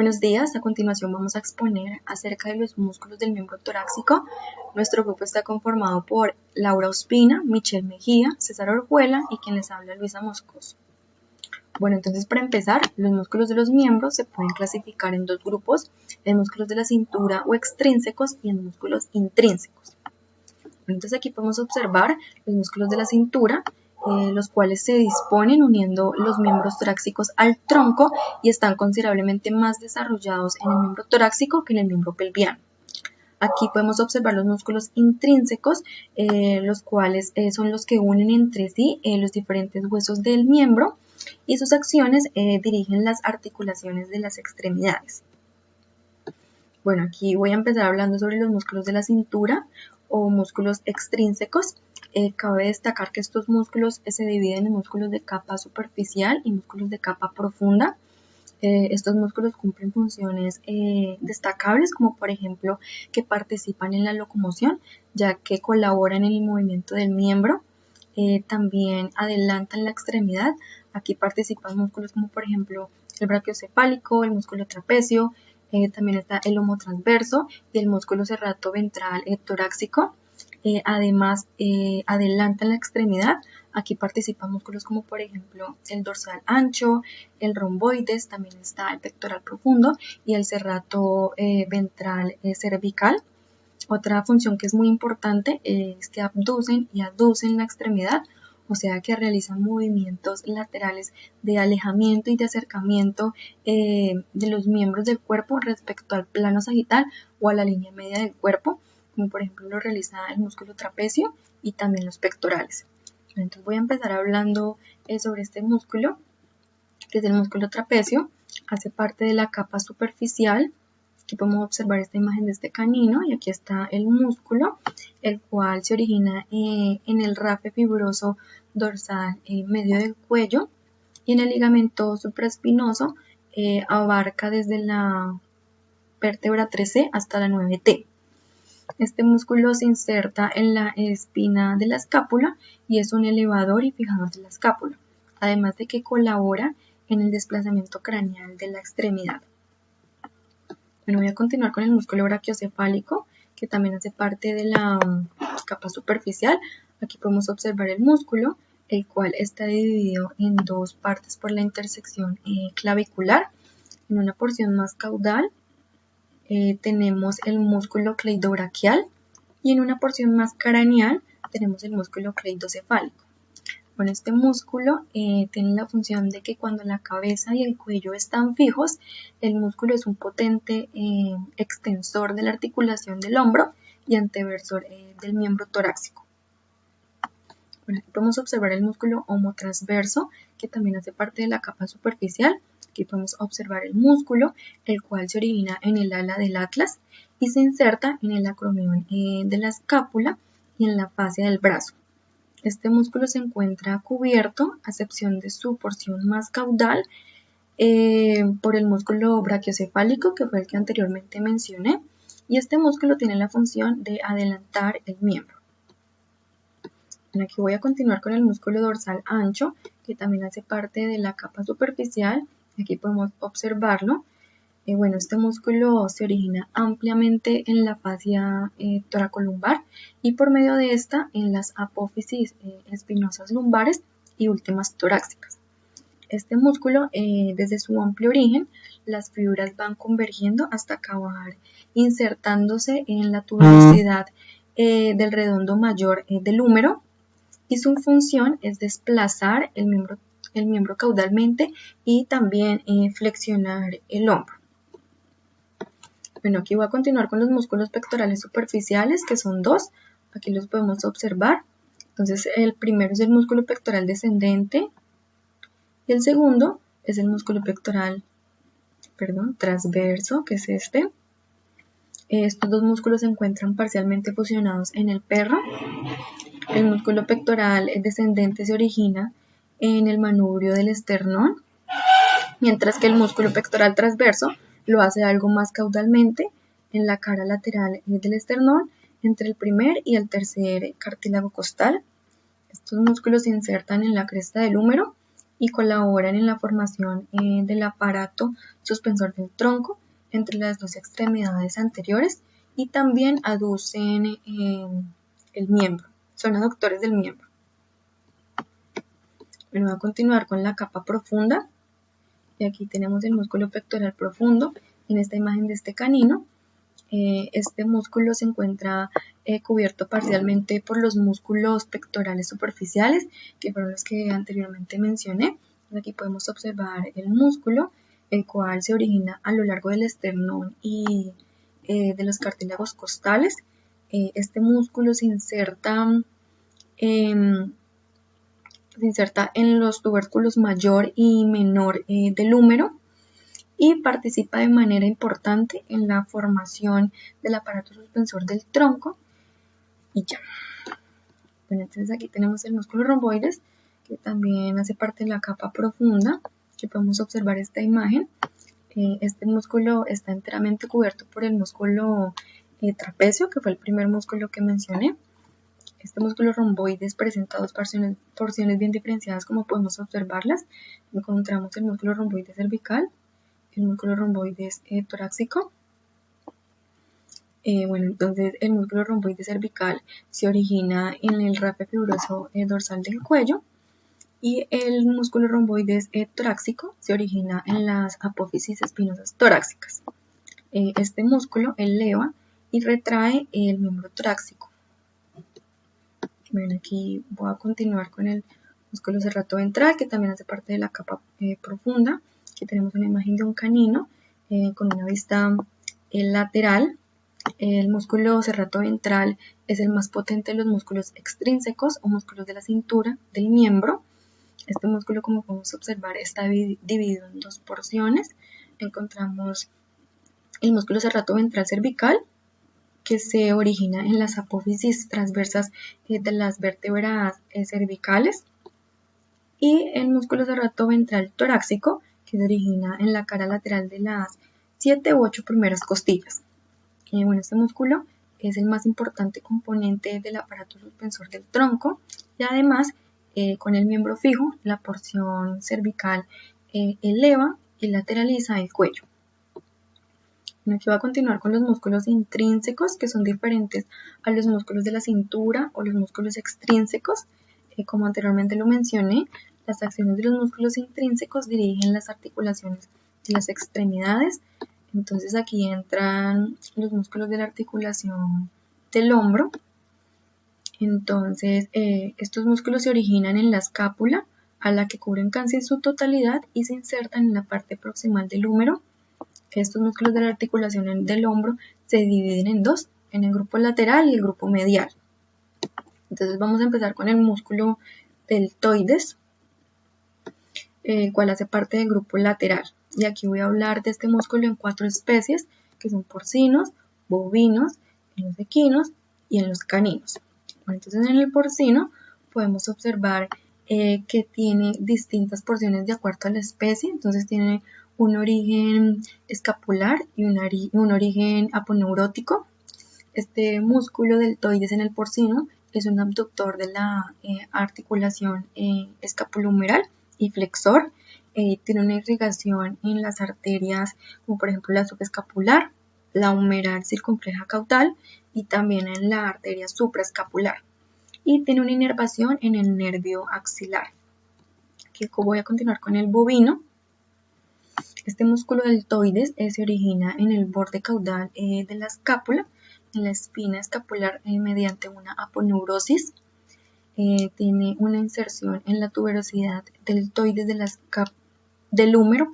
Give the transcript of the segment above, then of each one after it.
Buenos días, a continuación vamos a exponer acerca de los músculos del miembro torácico. Nuestro grupo está conformado por Laura Ospina, Michelle Mejía, César Orjuela y quien les habla Luisa Moscoso. Bueno, entonces para empezar, los músculos de los miembros se pueden clasificar en dos grupos, en músculos de la cintura o extrínsecos y en músculos intrínsecos. Entonces aquí podemos observar los músculos de la cintura, los cuales se disponen uniendo los miembros torácicos al tronco y están considerablemente más desarrollados en el miembro torácico que en el miembro pelviano. Aquí podemos observar los músculos intrínsecos, los cuales son los que unen entre sí los diferentes huesos del miembro y sus acciones dirigen las articulaciones de las extremidades. Bueno, aquí voy a empezar hablando sobre los músculos de la cintura o músculos extrínsecos. Cabe destacar que estos músculos se dividen en músculos de capa superficial y músculos de capa profunda. Estos músculos cumplen funciones destacables, como por ejemplo que participan en la locomoción, ya que colaboran en el movimiento del miembro. También adelantan la extremidad. Aquí participan músculos como por ejemplo el brachiocefálico, el músculo trapecio, también está el homotransverso y el músculo serrato ventral torácico. Además, adelantan la extremidad. Aquí participan músculos como por ejemplo el dorsal ancho, el romboides, también está el pectoral profundo y el serrato ventral cervical. Otra función que es muy importante es que abducen y aducen la extremidad, o sea que realizan movimientos laterales de alejamiento y de acercamiento de los miembros del cuerpo respecto al plano sagital o a la línea media del cuerpo, como por ejemplo lo realiza el músculo trapecio y también los pectorales. Entonces voy a empezar hablando sobre este músculo, que es el músculo trapecio. Hace parte de la capa superficial. Aquí podemos observar esta imagen de este canino y aquí está el músculo, el cual se origina en el rafe fibroso dorsal medio del cuello, y en el ligamento supraespinoso abarca desde la vértebra 3C hasta la 9T. Este músculo se inserta en la espina de la escápula y es un elevador y fijador de la escápula, además de que colabora en el desplazamiento craneal de la extremidad. Bueno, voy a continuar con el músculo brachiocefálico, que también hace parte de la capa superficial. Aquí podemos observar el músculo, el cual está dividido en dos partes por la intersección clavicular. En una porción más caudal tenemos el músculo cleidobraquial y en una porción más craneal tenemos el músculo cleidocefálico. Bueno, este músculo tiene la función de que cuando la cabeza y el cuello están fijos, el músculo es un potente extensor de la articulación del hombro y anteversor del miembro torácico. Bueno, aquí podemos observar el músculo homotransverso, que también hace parte de la capa superficial. Aquí podemos observar el músculo, el cual se origina en el ala del atlas y se inserta en el acromion de la escápula y en la fascia del brazo. Este músculo se encuentra cubierto, a excepción de su porción más caudal, por el músculo brachiocefálico, que fue el que anteriormente mencioné, y este músculo tiene la función de adelantar el miembro. Bueno, aquí voy a continuar con el músculo dorsal ancho, que también hace parte de la capa superficial. Aquí podemos observarlo. Bueno, este músculo se origina ampliamente en la fascia toracolumbar y por medio de esta en las apófisis espinosas lumbares y últimas torácicas. Este músculo, desde su amplio origen, las fibras van convergiendo hasta acabar insertándose en la tuberosidad del redondo mayor del húmero, y su función es desplazar el miembro caudalmente y también flexionar el hombro. Bueno, aquí voy a continuar con los músculos pectorales superficiales, que son dos. Aquí los podemos observar. Entonces, el primero es el músculo pectoral descendente y el segundo es el músculo pectoral, transverso, que es este. Estos dos músculos se encuentran parcialmente fusionados en el perro. El músculo pectoral descendente se origina en el manubrio del esternón, mientras que el músculo pectoral transverso lo hace algo más caudalmente en la cara lateral del esternón, entre el primer y el tercer cartílago costal. Estos músculos se insertan en la cresta del húmero y colaboran en la formación del aparato suspensor del tronco entre las dos extremidades anteriores y también aducen el miembro, son aductores del miembro. Bueno, voy a continuar con la capa profunda y aquí tenemos el músculo pectoral profundo en esta imagen de este canino. Este músculo se encuentra cubierto parcialmente por los músculos pectorales superficiales, que fueron los que anteriormente mencioné. Aquí podemos observar el músculo, el cual se origina a lo largo del esternón y de los cartílagos costales. Este músculo se inserta en los tubérculos mayor y menor del húmero y participa de manera importante en la formación del aparato suspensor del tronco y ya. Bueno, entonces aquí tenemos el músculo romboides, que también hace parte de la capa profunda, que podemos observar esta imagen. Este músculo está enteramente cubierto por el músculo trapecio, que fue el primer músculo que mencioné. Este músculo romboides presenta dos porciones bien diferenciadas, como podemos observarlas. Encontramos el músculo romboides cervical, el músculo romboides torácico. Bueno, entonces el músculo romboides cervical se origina en el rafe fibroso dorsal del cuello y el músculo romboides torácico se origina en las apófisis espinosas torácicas. Este músculo eleva y retrae el miembro torácico. Bueno, aquí voy a continuar con el músculo serratoventral, que también hace parte de la capa profunda. Aquí tenemos una imagen de un canino con una vista lateral. El músculo serratoventral es el más potente de los músculos extrínsecos o músculos de la cintura del miembro. Este músculo, como podemos observar, está dividido en dos porciones. Encontramos el músculo serratoventral cervical, que se origina en las apófisis transversas de las vértebras cervicales, y el músculo serratoventral torácico, que se origina en la cara lateral de las 7 u 8 primeras costillas. Bueno, este músculo es el más importante componente del aparato suspensor del tronco y además con el miembro fijo la porción cervical eleva y lateraliza el cuello. Bueno, aquí voy a continuar con los músculos intrínsecos, que son diferentes a los músculos de la cintura o los músculos extrínsecos. Como anteriormente lo mencioné, las acciones de los músculos intrínsecos dirigen las articulaciones de las extremidades. Entonces aquí entran los músculos de la articulación del hombro. Entonces estos músculos se originan en la escápula, a la que cubren casi en su totalidad y se insertan en la parte proximal del húmero. Estos músculos de la articulación del hombro se dividen en dos, en el grupo lateral y el grupo medial. Entonces vamos a empezar con el músculo deltoides, el cual hace parte del grupo lateral. Y aquí voy a hablar de este músculo en 4 especies, que son porcinos, bovinos, en los equinos y en los caninos. Bueno, entonces en el porcino podemos observar que tiene distintas porciones de acuerdo a la especie. Entonces tiene un origen escapular y un origen aponeurótico. Este músculo deltoides en el porcino es un abductor de la articulación escapulohumeral y flexor. Tiene una irrigación en las arterias, como por ejemplo la subescapular, la humeral circunfleja caudal y también en la arteria supraescapular. Y tiene una inervación en el nervio axilar. Aquí voy a continuar con el bovino. Este músculo deltoides se origina en el borde caudal de la escápula, en la espina escapular mediante una aponeurosis. Tiene una inserción en la tuberosidad deltoides del húmero,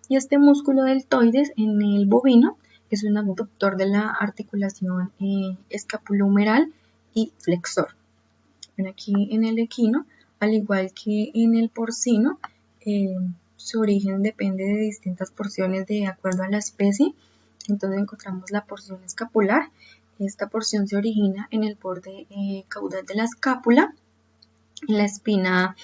y este músculo deltoides en el bovino es un abductor de la articulación escapulohumeral y flexor. Bueno, aquí en el equino, al igual que en el porcino, su origen depende de distintas porciones de acuerdo a la especie. Entonces encontramos la porción escapular. Esta porción se origina en el borde caudal de la escápula, en la espina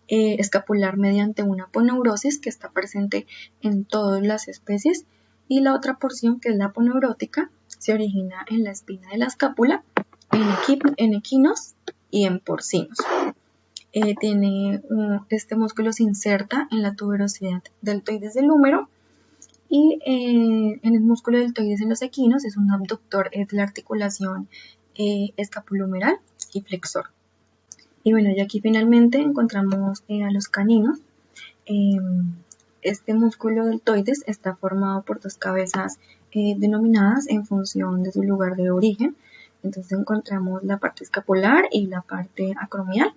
escapular mediante una aponeurosis que está presente en todas las especies, y la otra porción, que es la aponeurótica, se origina en la espina de la escápula, en equinos y en porcinos. Este músculo se inserta en la tuberosidad deltoides del húmero y en el músculo deltoides en los equinos es un abductor de la articulación escapulohumeral y flexor. Y bueno, y aquí finalmente encontramos a los caninos. Este músculo deltoides está formado por dos cabezas denominadas en función de su lugar de origen. Entonces encontramos la parte escapular y la parte acromial.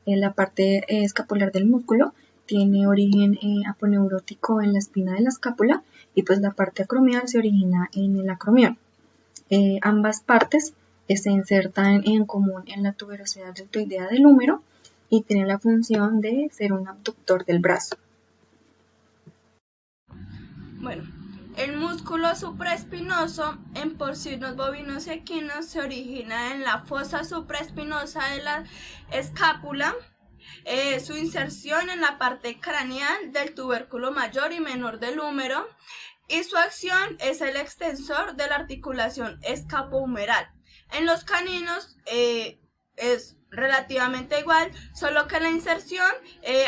La parte escapular del músculo tiene origen aponeurótico en la espina de la escápula y pues la parte acromial se origina en el acromion. Ambas partes se insertan en común en la tuberosidad deltoidea del húmero y tienen la función de ser un abductor del brazo. Bueno, el músculo supraespinoso en porcinos, bovinos y equinos se origina en la fosa supraespinosa de la escápula, su inserción en la parte craneal del tubérculo mayor y menor del húmero, y su acción es el extensor de la articulación escapohumeral. En los caninos es relativamente igual, solo que la inserción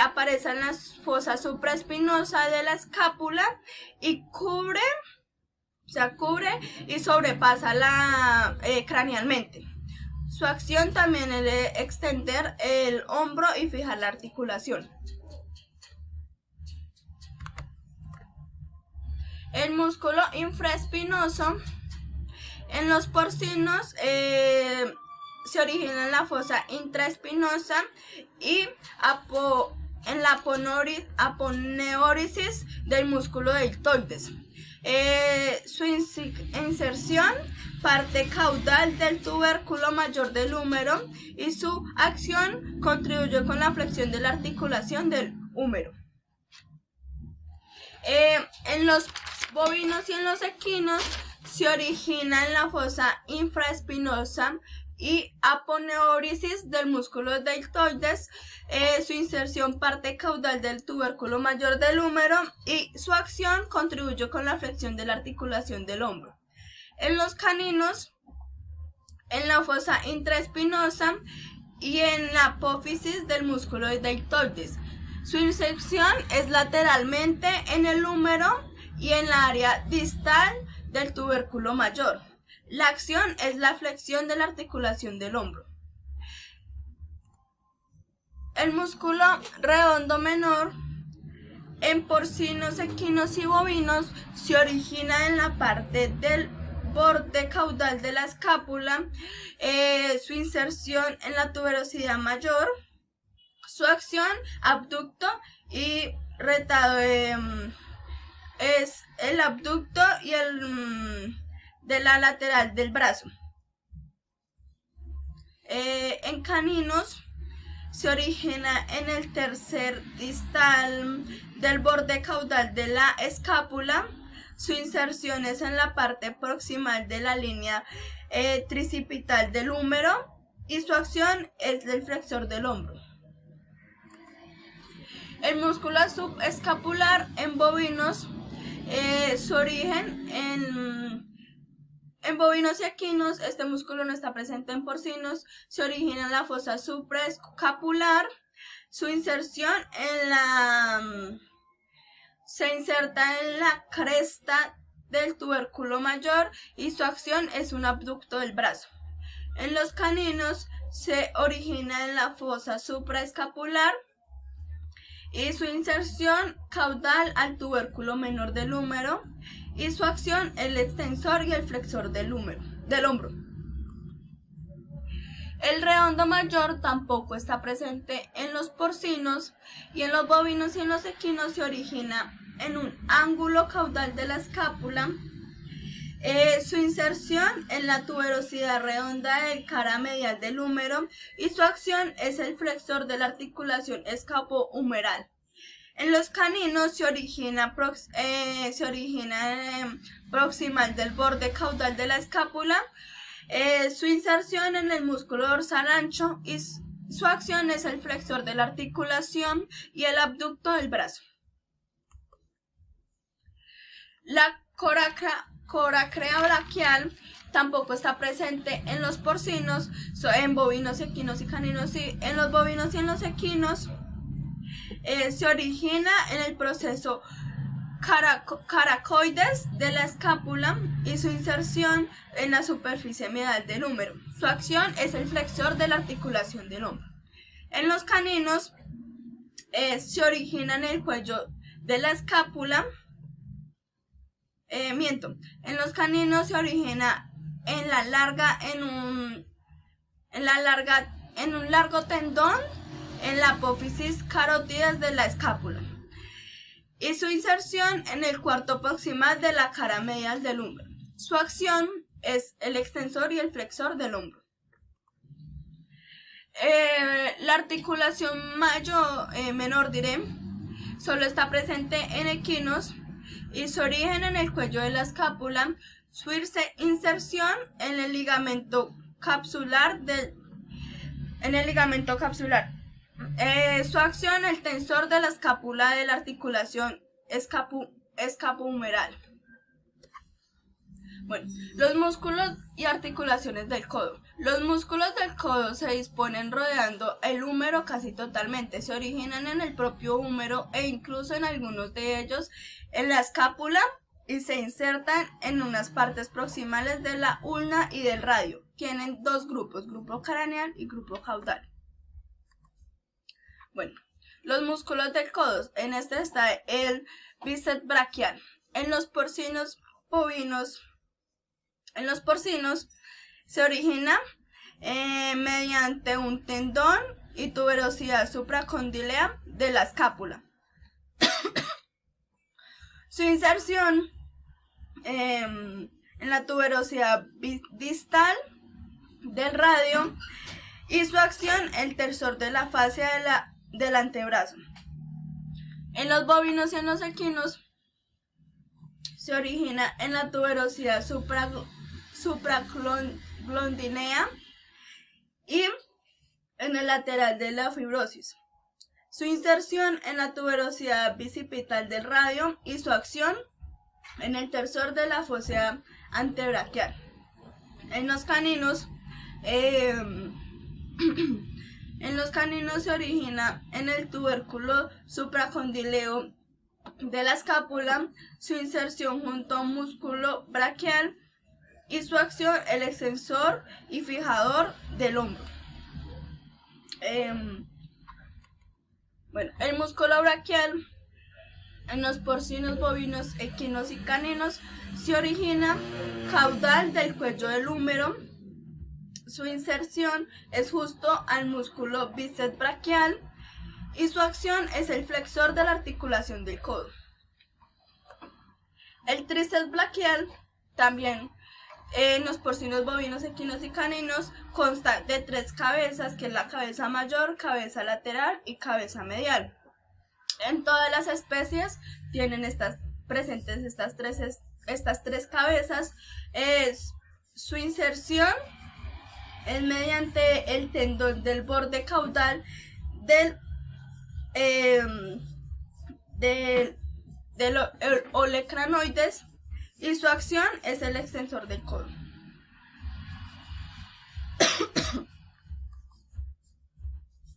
aparece en la fosa supraespinosa de la escápula y cubre y sobrepasa la cranealmente. Su acción también es de extender el hombro y fijar la articulación. El músculo infraespinoso en los porcinos se origina en la fosa intraespinosa y en la aponeurisis del músculo deltoides. Su inserción parte caudal del tubérculo mayor del húmero y su acción contribuye con la flexión de la articulación del húmero. En los bovinos y en los equinos se origina en la fosa infraespinosa y aponeurisis del músculo deltoides. Su inserción parte caudal del tubérculo mayor del húmero y su acción contribuye con la flexión de la articulación del hombro. En los caninos, en la fosa intraespinosa y en la apófisis del músculo deltoides. Su inserción es lateralmente en el húmero y en la área distal del tubérculo mayor. La acción es la flexión de la articulación del hombro. El músculo redondo menor en porcinos, equinos y bovinos se origina en la parte del borde caudal de la escápula, su inserción en la tuberosidad mayor, su acción abducto y retado es el abducto y el de la lateral del brazo. En caninos se origina en el tercer distal del borde caudal de la escápula. Su inserción es en la parte proximal de la línea tricipital del húmero y su acción es del flexor del hombro. El músculo subescapular en bovinos, su origen en bovinos y equinos. Este músculo no está presente en porcinos. Se origina en la fosa supraescapular. Su inserción se inserta en la cresta del tubérculo mayor y su acción es un abducto del brazo. En los caninos se origina en la fosa supraescapular y su inserción caudal al tubérculo menor del húmero y su acción el extensor y el flexor del hombro. El redondo mayor tampoco está presente en los porcinos y en los bovinos y en los equinos se origina en un ángulo caudal de la escápula. Su inserción en la tuberosidad redonda del cara medial del húmero y su acción es el flexor de la articulación escapohumeral. En los caninos se origina proximal del borde caudal de la escápula, su inserción en el músculo dorsal ancho y su acción es el flexor de la articulación y el abducto del brazo. La coracrea braquial tampoco está presente en los porcinos, en bovinos, equinos y caninos sí. En los bovinos y en los equinos se origina en el proceso caracoides de la escápula y su inserción en la superficie medial del húmero. Su acción es el flexor de la articulación del hombro. En los caninos se origina en el cuello de la escápula. En los caninos se origina en un largo tendón en la apófisis carótidas de la escápula y su inserción en el cuarto proximal de la cara medial del hombro. Su acción es el extensor y el flexor del hombro. La articulación menor solo está presente en equinos y su origen en el cuello de la escápula, su inserción en el ligamento capsular su acción el tensor de la escápula de la articulación escapuhumeral. Bueno, los músculos y articulaciones del codo. Los músculos del codo se disponen rodeando el húmero casi totalmente. Se originan en el propio húmero e incluso en algunos de ellos en la escápula y se insertan en unas partes proximales de la ulna y del radio. Tienen dos grupos, grupo craneal y grupo caudal. Bueno, los músculos del codo. En este está el bíceps braquial. En los porcinos se origina mediante un tendón y tuberosidad supracondilea de la escápula. Su inserción en la tuberosidad distal del radio y su acción el tensor de la fascia del antebrazo. En los bovinos y en los equinos se origina en la tuberosidad supracondilea y en el lateral de la fibrosis. Su inserción en la tuberosidad bicipital del radio y su acción en el tensor de la fosa antebraquial. En los caninos se origina en el tubérculo supracondileo de la escápula, su inserción junto a un músculo braquial y su acción el extensor y fijador del hombro. El músculo braquial en los porcinos, bovinos, equinos y caninos se origina caudal del cuello del húmero. Su inserción es justo al músculo bíceps braquial y su acción es el flexor de la articulación del codo. El tríceps braquial también en los porcinos, bovinos, equinos y caninos consta de tres cabezas, que es la cabeza mayor, cabeza lateral y cabeza medial. En todas las especies tienen presentes estas tres cabezas. Su inserción es mediante el tendón del borde caudal del olecranoides y su acción es el extensor del codo.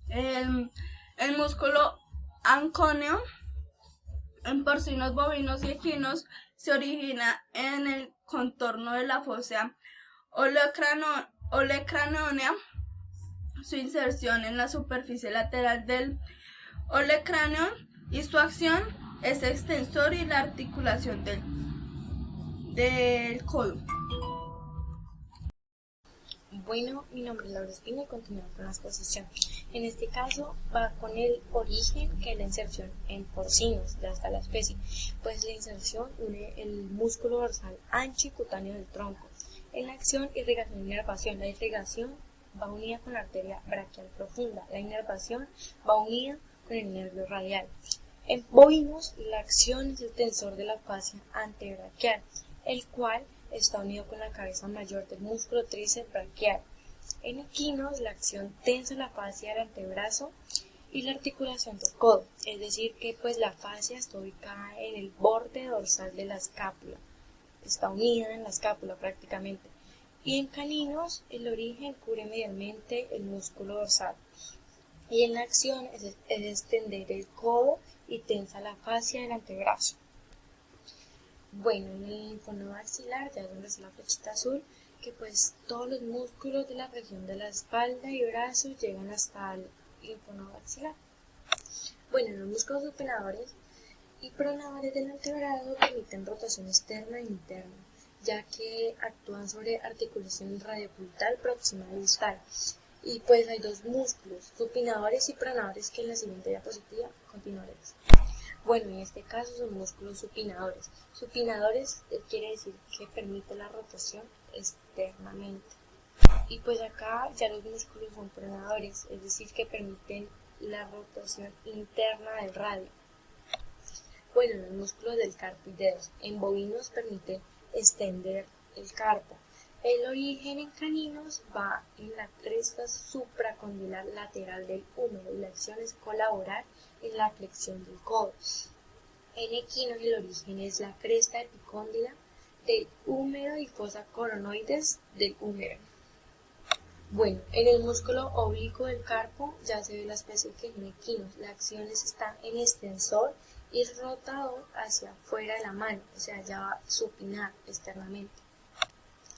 El músculo ancóneo en porcinos, bovinos y equinos se origina en el contorno de la fosa olecraneosa, su inserción en la superficie lateral del olecráneo y su acción es extensor y la articulación del codo. Bueno, mi nombre es Laura Espina y continuamos con la exposición. En este caso va con el origen, que es la inserción en porcinos de hasta la especie, pues la inserción une el músculo dorsal ancho y cutáneo del tronco. En la acción, irrigación e inervación. La irrigación va unida con la arteria braquial profunda, la inervación va unida con el nervio radial. En bovinos, la acción es el tensor de la fascia antebraquial, el cual está unido con la cabeza mayor del músculo tríceps braquial. En equinos, la acción tensa la fascia del antebrazo y la articulación del codo, es decir que pues la fascia está ubicada en el borde dorsal de la escápula, está unida en la escápula prácticamente. Y en caninos, el origen cubre medialmente el músculo dorsal. Y en la acción es extender el codo y tensa la fascia del antebrazo. Bueno, en el linfonodo axilar, ya es donde está la flechita azul, que pues todos los músculos de la región de la espalda y brazos llegan hasta el linfonodo axilar. Bueno, los músculos supinadores y pronadores del antebrazo permiten rotación externa e interna, ya que actúan sobre articulación radiopuntal proximal y distal. Y pues hay dos músculos, supinadores y pronadores, que en la siguiente diapositiva continuaremos. Bueno, en este caso son músculos supinadores. Supinadores quiere decir que permite la rotación externamente. Y pues acá ya los músculos son pronadores, es decir, que permiten la rotación interna del radio. Bueno, los músculos del carpo y dedos. En bovinos permiten extender el carpo. El origen en caninos va en la cresta supracondylar lateral del húmero y la acción es colaborar en la flexión del codo. En equinos el origen es la cresta epicóndila del húmero y fosa coronoides del húmero. Bueno, en el músculo oblicuo del carpo ya se ve la especie que en equinos. La acción está en extensor y rotador hacia afuera de la mano, o sea, ya va a supinar externamente.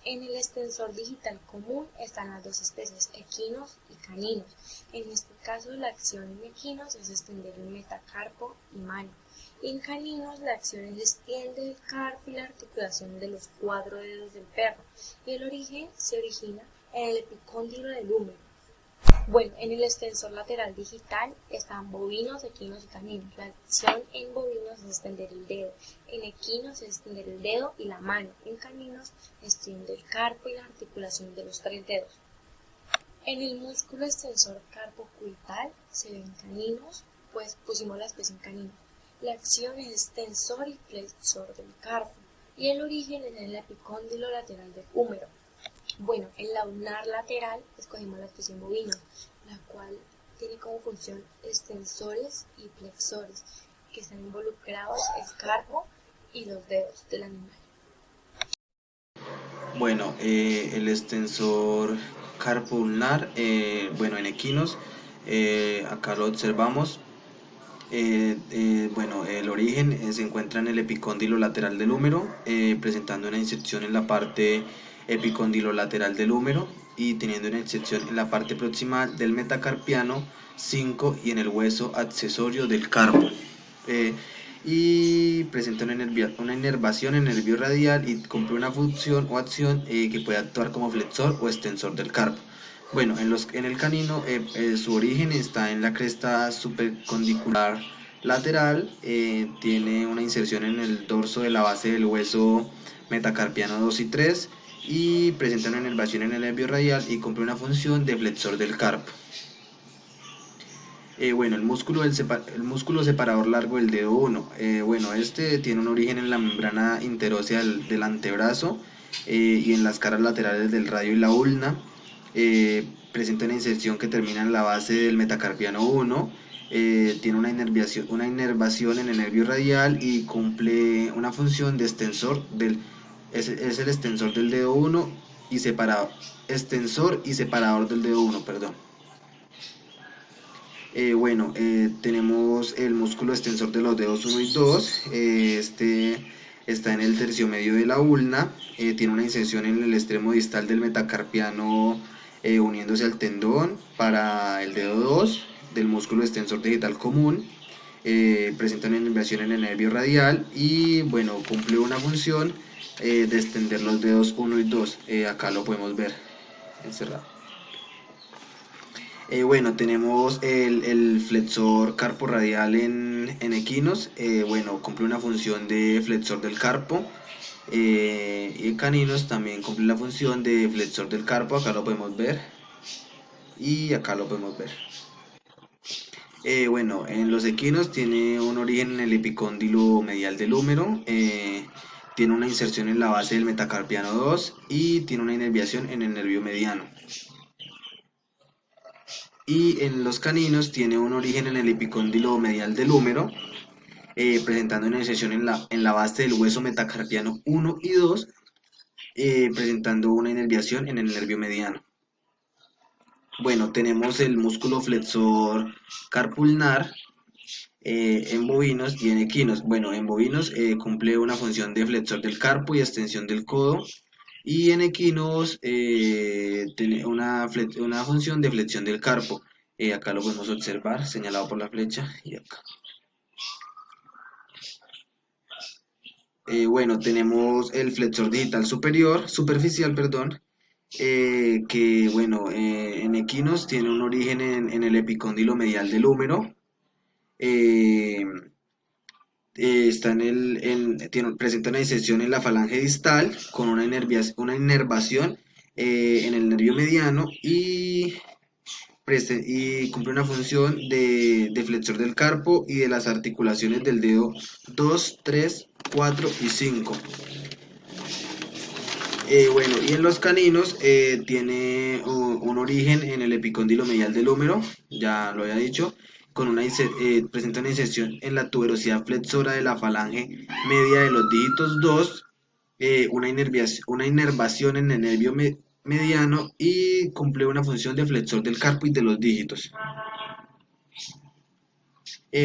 En el extensor digital común están las dos especies, equinos y caninos. En este caso, la acción en equinos es extender el metacarpo y mano. En caninos, la acción es extiende el carpo y la articulación de los 4 dedos del perro. Y el origen se origina en el epicóndilo del húmero. Bueno, en el extensor lateral digital están bovinos, equinos y caninos. La acción en bovinos es extender el dedo, en equinos es extender el dedo y la mano, en caninos extiende el carpo y la articulación de los 3 dedos. En el músculo extensor carpocubital se ven caninos, pues pusimos la especie en caninos. La acción es extensor y flexor del carpo y el origen es en el epicóndilo lateral del húmero. Bueno, en la ulnar lateral escogimos la especie en bovino, la cual tiene como función extensores y flexores, que están involucrados el carpo y los dedos del animal. Bueno, el extensor carpo ulnar, bueno, en equinos, acá lo observamos. Bueno, el origen se encuentra en el epicóndilo lateral del húmero, presentando una inserción en la parte epicóndilo lateral del húmero y teniendo una inserción en la parte proximal del metacarpiano 5 y en el hueso accesorio del carpo. Y presenta una inervación en el nervio radial y cumple una función o acción que puede actuar como flexor o extensor del carpo. Bueno, en el canino su origen está en la cresta supercondicular lateral, tiene una inserción en el dorso de la base del hueso metacarpiano 2 y 3 y presenta una inervación en el nervio radial y cumple una función de flexor del carpo. Bueno, el músculo separador largo del dedo 1. Bueno, este tiene un origen en la membrana interósea del antebrazo y en las caras laterales del radio y la ulna. Presenta una inserción que termina en la base del metacarpiano 1. Tiene una inervación en el nervio radial y cumple una función de extensor es el extensor del dedo 1 y extensor y separador del dedo 1, perdón. Bueno, tenemos el músculo extensor de los dedos 1 y 2, este está en el tercio medio de la ulna, tiene una inserción en el extremo distal del metacarpiano uniéndose al tendón para el dedo 2 del músculo extensor digital común, presenta una inervación en el nervio radial y bueno, cumple una función de extender los dedos 1 y 2, acá lo podemos ver encerrado. Bueno, tenemos el flexor carpo radial en equinos, bueno, cumple una función de flexor del carpo, y en caninos también cumple la función de flexor del carpo, acá lo podemos ver, y acá lo podemos ver. Bueno, en los equinos tiene un origen en el epicóndilo medial del húmero, tiene una inserción en la base del metacarpiano 2 y tiene una inervación en el nervio mediano. Y en los caninos tiene un origen en el epicóndilo medial del húmero, presentando una inserción en la base del hueso metacarpiano 1 y 2 presentando una inervación en el nervio mediano. Bueno, tenemos el músculo flexor carpulnar en bovinos y en equinos. Bueno, en bovinos cumple una función de flexor del carpo y extensión del codo. Y en equinos tiene una función de flexión del carpo. Acá lo podemos observar, señalado por la flecha. Y acá. Bueno, tenemos el flexor digital superficial, perdón, que bueno, en equinos tiene un origen en el epicóndilo medial del húmero. eh, Está presenta una disección en la falange distal con una inervación en el nervio mediano y cumple una función de flexor del carpo y de las articulaciones del dedo 2, 3, 4 y 5. Bueno, y en los caninos tiene un origen en el epicóndilo medial del húmero, ya lo había dicho, presenta una inserción en la tuberosidad flexora de la falange media de los dígitos 2, una inervación en el nervio mediano y cumple una función de flexor del carpo y de los dígitos.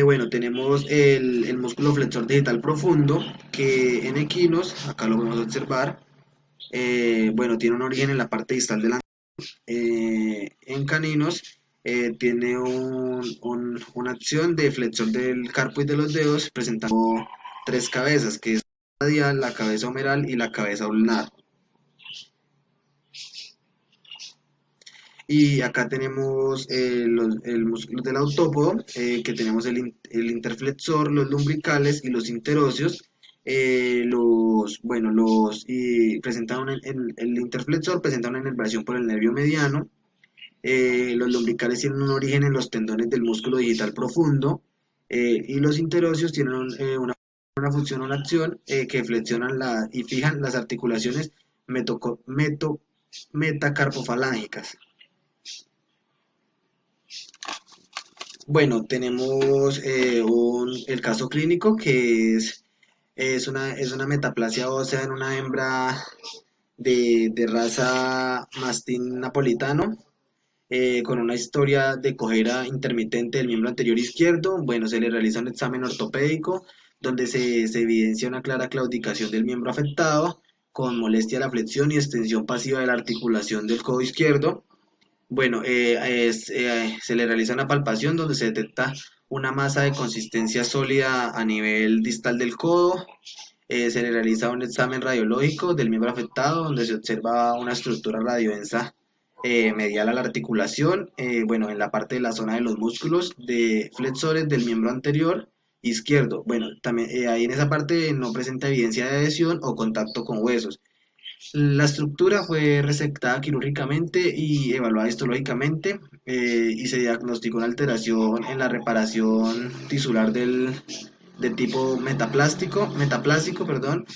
Bueno, tenemos el músculo flexor digital profundo que en equinos, acá lo podemos observar, bueno, tiene un origen en la parte distal delantera. En caninos tiene una acción de flexor del carpo y de los dedos, presentando tres cabezas, que es la radial, la cabeza humeral y la cabeza ulnar. Y acá tenemos el músculo del autópodo, que tenemos el interflexor, los lumbricales y los interóseos. Y presentan el interflexor presenta una inervación por el nervio mediano. Los lumbricales tienen un origen en los tendones del músculo digital profundo. Y los interóseos tienen una función, una acción que flexionan y fijan las articulaciones metacarpofalángicas. Bueno, tenemos el caso clínico que es una metaplasia ósea en una hembra de raza mastín napolitano, con una historia de cojera intermitente del miembro anterior izquierdo. Bueno, se le realiza un examen ortopédico donde se evidencia una clara claudicación del miembro afectado, con molestia de la flexión y extensión pasiva de la articulación del codo izquierdo. Bueno, se le realiza una palpación donde se detecta una masa de consistencia sólida a nivel distal del codo. Se le realiza un examen radiológico del miembro afectado donde se observa una estructura radiodensa medial a la articulación, bueno, en la parte de la zona de los músculos de flexores del miembro anterior izquierdo. Bueno, también ahí en esa parte no presenta evidencia de adhesión o contacto con huesos. La estructura fue resectada quirúrgicamente y evaluada histológicamente, y se diagnosticó una alteración en la reparación tisular de tipo metaplástico, perdón,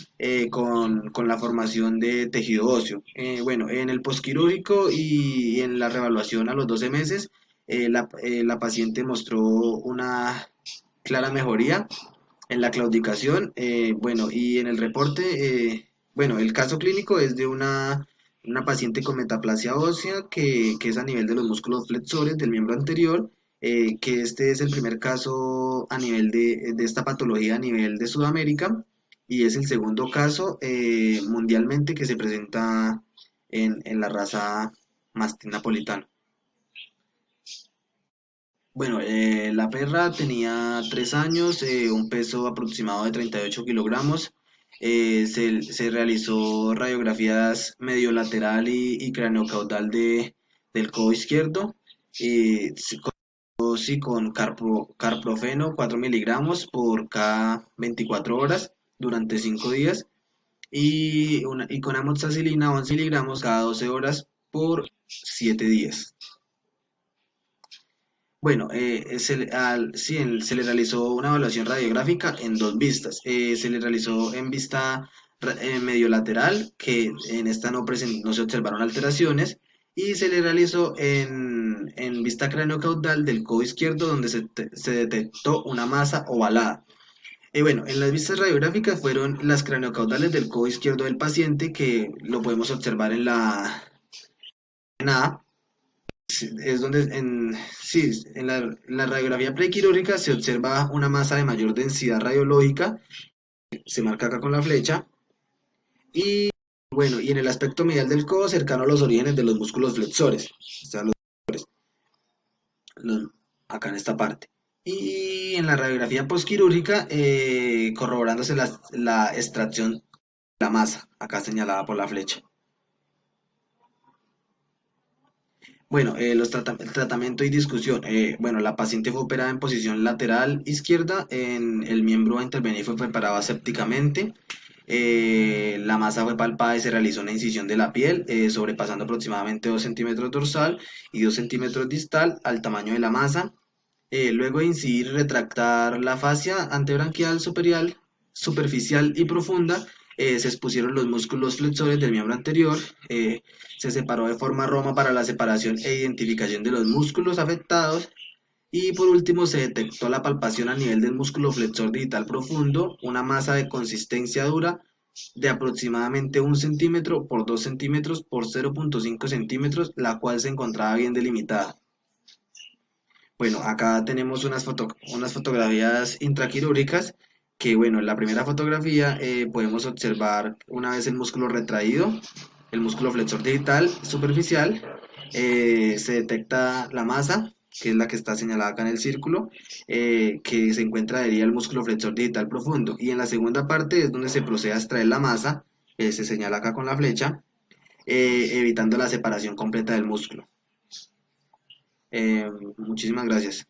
con la formación de tejido óseo. Bueno, en el posquirúrgico y en la reevaluación a los 12 meses, la paciente mostró una clara mejoría en la claudicación. Bueno, y en el reporte, bueno, el caso clínico es de una paciente con metaplasia ósea que es a nivel de los músculos flexores del miembro anterior, que este es el primer caso a nivel de esta patología a nivel de Sudamérica y es el segundo caso mundialmente que se presenta en la raza mastín napolitano. Bueno, la perra tenía 3 años, un peso aproximado de 38 kilogramos. Se realizó radiografías mediolateral y craneocaudal del codo izquierdo. Con carprofeno 4 miligramos por cada 24 horas durante 5 días y con amoxicilina 11 miligramos cada 12 horas por 7 días. Bueno, se le realizó una evaluación radiográfica en dos vistas. Se le realizó en vista mediolateral, que en esta no se observaron alteraciones, y se le realizó en vista craneocaudal del codo izquierdo, donde se detectó una masa ovalada. Bueno, en las vistas radiográficas fueron las craneocaudales del codo izquierdo del paciente, que lo podemos observar en A. Es donde sí, en la radiografía prequirúrgica se observa una masa de mayor densidad radiológica, se marca acá con la flecha, y bueno, y en el aspecto medial del codo, cercano a los orígenes de los músculos flexores, están los- acá en esta parte. Y en la radiografía posquirúrgica, corroborándose la extracción de la masa, acá señalada por la flecha. Bueno, el tratamiento y discusión. Bueno, la paciente fue operada en posición lateral izquierda, el miembro a intervenir fue preparado asépticamente, la masa fue palpada y se realizó una incisión de la piel, sobrepasando aproximadamente 2 centímetros dorsal y 2 centímetros distal al tamaño de la masa. Luego de incidir y retractar la fascia antebranquial superior, superficial y profunda, se expusieron los músculos flexores del miembro anterior, se separó de forma roma para la separación e identificación de los músculos afectados, y por último se detectó la palpación a nivel del músculo flexor digital profundo, una masa de consistencia dura de aproximadamente 1 centímetro por 2 centímetros por 0,5 centímetros, la cual se encontraba bien delimitada. Bueno, acá tenemos unas fotografías intraquirúrgicas que, bueno, en la primera fotografía podemos observar una vez el músculo retraído, el músculo flexor digital superficial, se detecta la masa, que es la que está señalada acá en el círculo, que se encuentra adherida al músculo flexor digital profundo. Y en la segunda parte es donde se procede a extraer la masa, se señala acá con la flecha, evitando la separación completa del músculo. Muchísimas gracias.